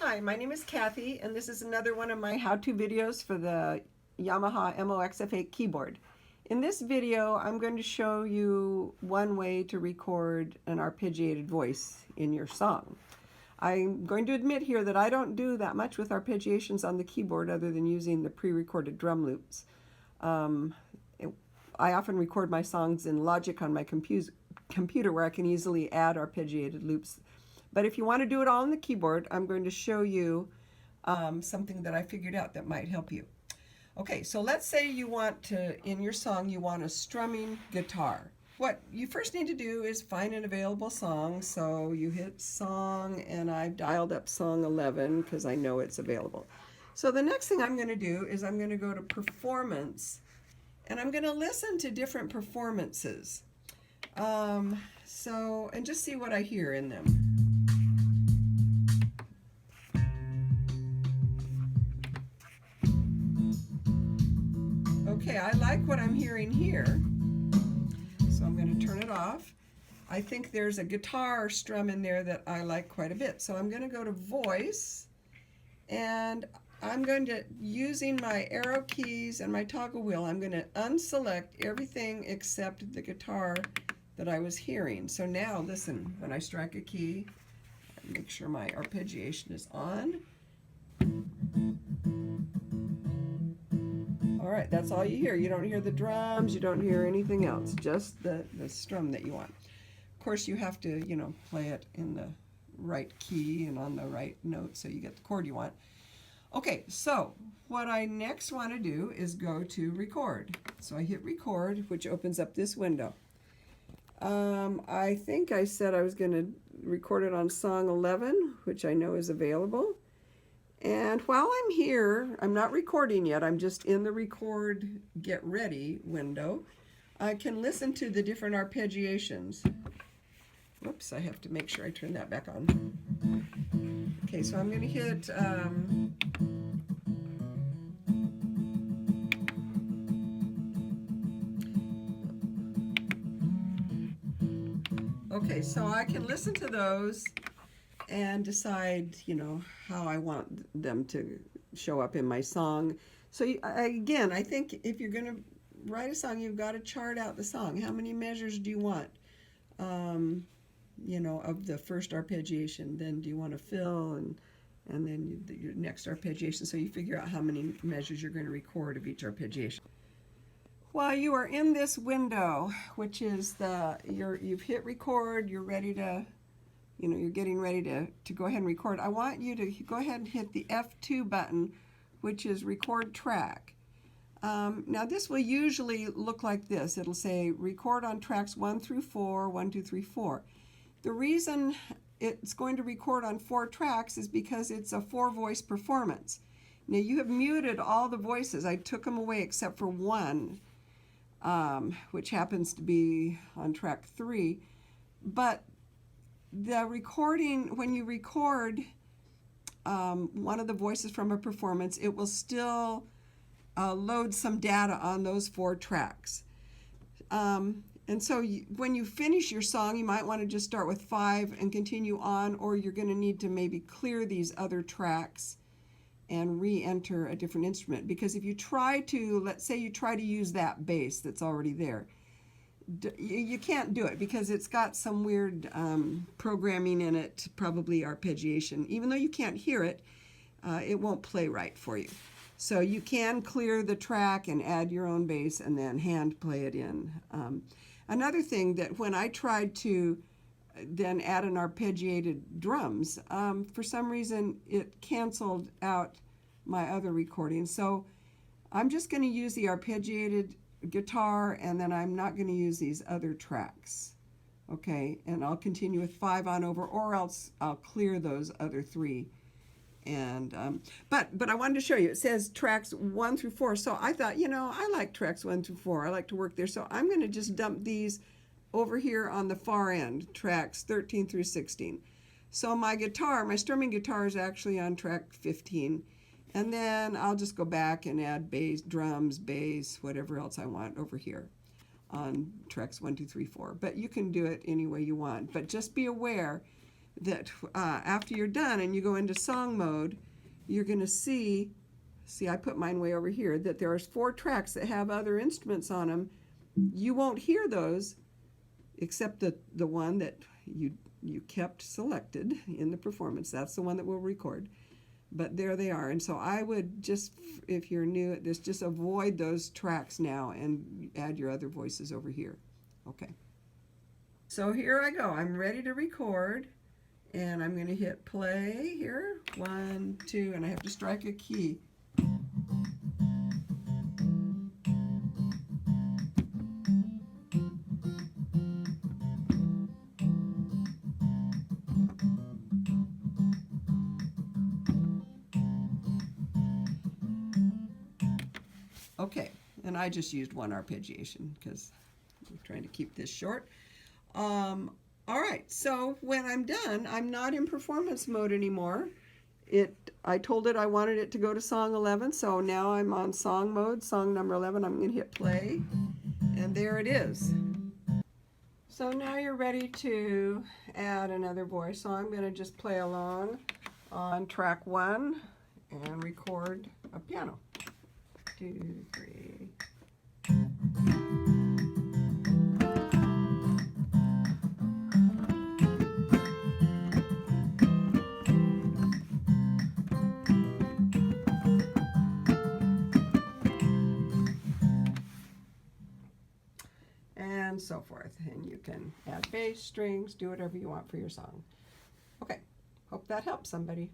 Hi, my name is Kathy, and this is another one of my how-to videos for the Yamaha MOXF8 Keyboard. In this video, I'm going to show you one way to record an arpeggiated voice in your song. I'm going to admit here that I don't do that much with arpeggiations on the keyboard other than using the pre-recorded drum loops. I often record my songs in Logic on my computer where I can easily add arpeggiated loops. But if you want to do it all on the keyboard, I'm going to show you something that I figured out that might help you. Okay, so let's say you want to, in your song, you want a strumming guitar. What you first need to do is find an available song. So you hit song, and I've dialed up song 11 because I know it's available. So the next thing I'm going to do is I'm going to go to performance, and I'm going to listen to different performances. And just see what I hear in them. Okay, I like what I'm hearing here, so I'm going to turn it off. I think there's a guitar strum in there that I like quite a bit, so I'm going to go to voice, and I'm going to, using my arrow keys and my toggle wheel, I'm going to unselect everything except the guitar that I was hearing. So now listen, when I strike a key, make sure my arpeggiation is on. All right, that's all you hear. You don't hear the drums, you don't hear anything else, just the strum that you want. Of course, you have to, play it in the right key and on the right note so you get the chord you want. Okay, so what I next want to do is go to record. So I hit record, which opens up this window. I think I said I was going to record it on song 11, which I know is available. And while I'm here, I'm not recording yet, I'm just in the record get ready window. I can listen to the different arpeggiations. Whoops, I have to make sure I turn that back on. Okay, so I'm going to hit okay, so I can listen to those and decide, how I want them to show up in my song. So again, I think if you're going to write a song, you've got to chart out the song. How many measures do you want, of the first arpeggiation? Then do you want to fill and then your next arpeggiation? So you figure out how many measures you're going to record of each arpeggiation. While you are in this window, which is you've hit record, you're ready to, you're getting ready to go ahead and record, I want you to go ahead and hit the F2 button, which is record track. Now this will usually look like this. It'll say record on tracks 1 through 4, 1, 2, 3, 4. The reason it's going to record on 4 tracks is because it's a 4-voice performance. Now you have muted all the voices. I took them away except for one, which happens to be on track 3. But the recording, when you record one of the voices from a performance, it will still load some data on those 4 tracks. And so when you finish your song, you might want to just start with 5 and continue on, or you're going to need to maybe clear these other tracks and re-enter a different instrument. Because if you try to, let's say you try to use that bass that's already there, you can't do it because it's got some weird programming in it, probably arpeggiation. Even though you can't hear it, it won't play right for you. So you can clear the track and add your own bass and then hand play it in. Another thing that when I tried to then add an arpeggiated drums, for some reason it canceled out my other recording. So I'm just going to use the arpeggiated guitar, and then I'm not going to use these other tracks. Okay, and I'll continue with 5 on over, or else I'll clear those other 3. And but I wanted to show you, it says tracks 1 through 4. So I thought, I like tracks 1 through 4. I like to work there. So I'm going to just dump these over here on the far end, tracks 13 through 16. So my strumming guitar is actually on track 15. And then I'll just go back and add bass, drums, bass, whatever else I want over here on tracks 1, 2, 3, 4. But you can do it any way you want. But just be aware that after you're done and you go into song mode, you're going to see I put mine way over here, that there are 4 tracks that have other instruments on them. You won't hear those except the one that you kept selected in the performance. That's the one that we'll record. But there they are. And so I would just, if you're new at this, just avoid those tracks now and add your other voices over here. Okay. So here I go. I'm ready to record. And I'm going to hit play here. 1, 2, and I have to strike a key. Okay, and I just used 1 arpeggiation because I'm trying to keep this short. All right, so when I'm done, I'm not in performance mode anymore. I told it I wanted it to go to song 11, so now I'm on song mode, song number 11. I'm going to hit play, and there it is. So now you're ready to add another voice. So I'm going to just play along on track 1 and record a piano. 2, 3. And so forth. And you can add bass, strings, do whatever you want for your song. Okay, hope that helps somebody.